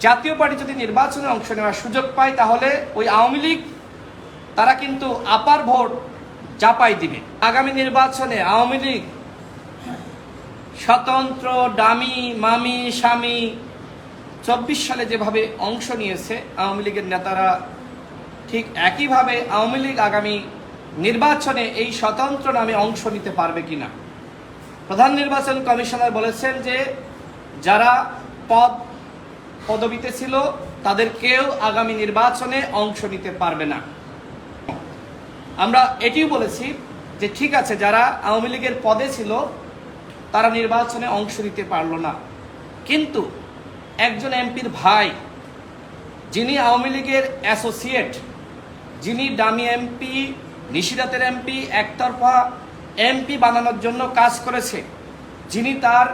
জাতীয় পার্টি যদি নির্বাচনে অংশ নেওয়ার সুযোগ পায় তাহলে ওই আওয়ামী লীগ তারা কিন্তু আপার ভোট চাপাই দিবে। আগামী নির্বাচনে আওয়ামী লীগ স্বতন্ত্র ডামি মামি স্বামী 24 সালে যেভাবে অংশ নিয়েছে আওয়ামী লীগের নেতারা, ঠিক একইভাবে আওয়ামী লীগ আগামী নির্বাচনে এই স্বতন্ত্র নামে অংশ নিতে পারবে কিনা। প্রধান নির্বাচন কমিশনার বলেছেন যে যারা পদবিতে ছিল তাদের কেউ আগামী নির্বাচনে অংশ নিতে পারবে না। আমরা এটিও বলেছি যে ঠিক আছে, যারা আওয়ামী লীগের পদে ছিল তারা নির্বাচনে অংশ নিতে পারল না, কিন্তু একজন এমপির ভাই যিনি আওয়ামী লীগের অ্যাসোসিয়েট, যিনি ডামি এমপি, নিশিরাতের এমপি, একতরফা এমপি বানানোর জন্য কাজ করেছে, যিনি তার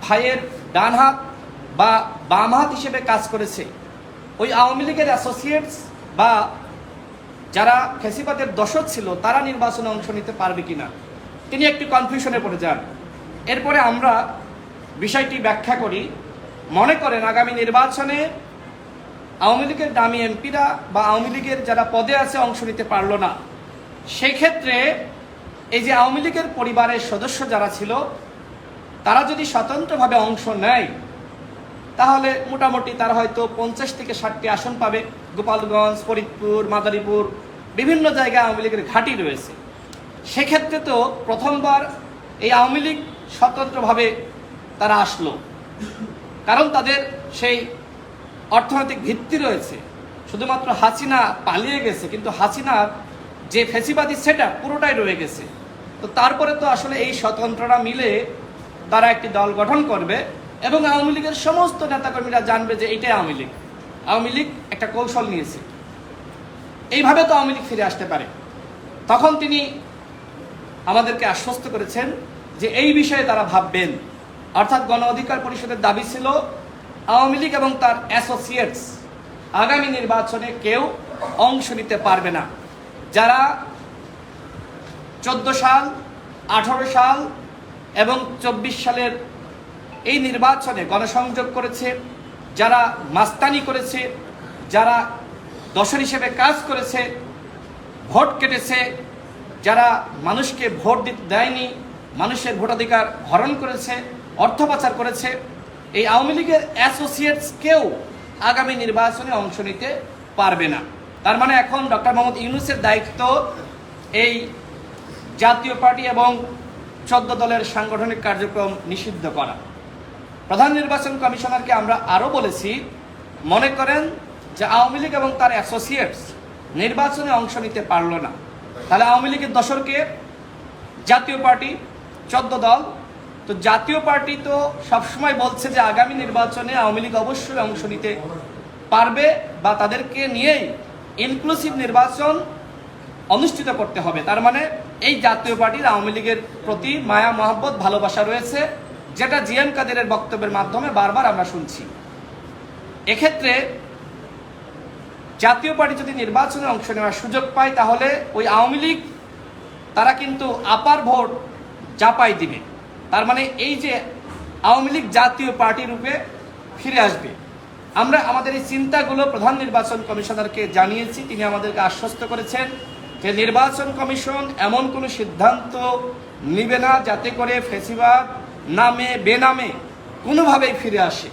ভাইয়ের ডান হাত বা বাম হাত হিসেবে কাজ করেছে, ওই আওয়ামী লীগের অ্যাসোসিয়েটস বা যারা ফ্যাসিবাদের দশক ছিল তারা নির্বাচনে অংশ নিতে পারবে কিনা, তিনি একটি কনফিউশনে পড়ে যান। এরপরে আমরা বিষয়টি ব্যাখ্যা করি। মনে করেন আগামী নির্বাচনে আওয়ামী লীগের দামি এমপিরা বা আওয়ামী লীগের যারা পদে আছে অংশ নিতে পারল না, সেই ক্ষেত্রে এই যে আওয়ামী লীগের পরিবারের সদস্য যারা ছিল তারা যদি স্বতন্ত্রভাবে অংশ নেয় তাহলে মোটামুটি তারা হয়তো 50 থেকে 60টি আসন পাবে। গোপালগঞ্জ, ফরিদপুর, মাদারীপুর বিভিন্ন জায়গায় আওয়ামী লীগের ঘাঁটি রয়েছে। সেক্ষেত্রে তো প্রথমবার এই আওয়ামী লীগ স্বতন্ত্রভাবে তারা আসলো, কারণ তাদের সেই অর্থনৈতিক ভিত্তি রয়েছে। শুধুমাত্র হাসিনা পালিয়ে গেছে, কিন্তু হাসিনার যে ফ্যাসিবাদী সেটআপ পুরোটাই রয়ে গেছে। তো তারপরে তো আসলে এই স্বতন্ত্ররা মিলে তারা একটি দল গঠন করবে এবং আওয়ামী লীগের সমস্ত নেতাকর্মীরা জানবে যে এইটাই আওয়ামী লীগ। আওয়ামী লীগ একটা কৌশল নিয়েছে, এইভাবে তো আওয়ামী লীগ ফিরে আসতে পারে। তখন তিনি আমাদেরকে আশ্বস্ত করেছেন যে এই বিষয়ে তারা ভাববেন। অর্থাৎ গণ অধিকার পরিষদের দাবি ছিল আওয়ামী লীগ এবং তার অ্যাসোসিয়েটস আগামী নির্বাচনে কেউ অংশ নিতে পারবে না। যারা 14 সাল, 18 সাল এবং 24 সালের এই নির্বাচনে গণসংযোগ করেছে, যারা মাস্তানি করেছে, যারা দোসর হিসেবে কাজ করেছে, ভোট কেটেছে, যারা মানুষকে ভোট দিতে দেয়নি, মানুষের ভোটাধিকার হরণ করেছে, অর্থ পাচার করেছে, এই আওয়ামী লীগের অ্যাসোসিয়েটস কেউ আগামী নির্বাচনে অংশ নিতে পারবে না। তার মানে এখন ডক্টর মোহাম্মদ ইউনূসের দায়িত্ব এই জাতীয় পার্টি এবং 14 দলের সাংগঠনিক কার্যক্রম নিষিদ্ধ করা। প্রধান নির্বাচন কমিশনারকে আমরা আরও বলেছি, মনে করেন যে আওয়ামী লীগ এবং তার অ্যাসোসিয়েটস নির্বাচনে অংশ নিতে পারল না, তাহলে আওয়ামী লীগের দশরকে জাতীয় পার্টি 14 দল, তো জাতীয় পার্টি তো সবসময় বলছে যে আগামী নির্বাচনে আওয়ামী লীগ অবশ্যই অংশ নিতে পারবে বা তাদেরকে নিয়েই ইনক্লুসিভ নির্বাচন অনুষ্ঠিত করতে হবে। তার মানে এই জাতীয় পার্টির আওয়ামী লীগের প্রতি মায়া মহব্বত ভালোবাসা রয়েছে, যেটা জিএম কাদেরের বক্তব্যের মাধ্যমে বারবার আমরা শুনছি। এক্ষেত্রে জাতীয় পার্টি যদি নির্বাচনে অংশ নেওয়ার সুযোগ পায় তাহলে ওই আওয়ামী লীগ তারা কিন্তু আপার ভোট চাপাই দিবে। তার মানে এই যে আওয়ামী লীগ জাতীয় পার্টি রূপে ফিরে আসবে। আমরা আমাদের এই চিন্তাগুলো প্রধান নির্বাচন কমিশনারকে জানিয়েছি, তিনি আমাদেরকে আশ্বস্ত করেছেন যে নির্বাচন কমিশন এমন কোনো সিদ্ধান্ত নিবে না যাতে করে ফ্যাসিবাদ নামে বেনামে কোনোভাবেই ফিরে আসে।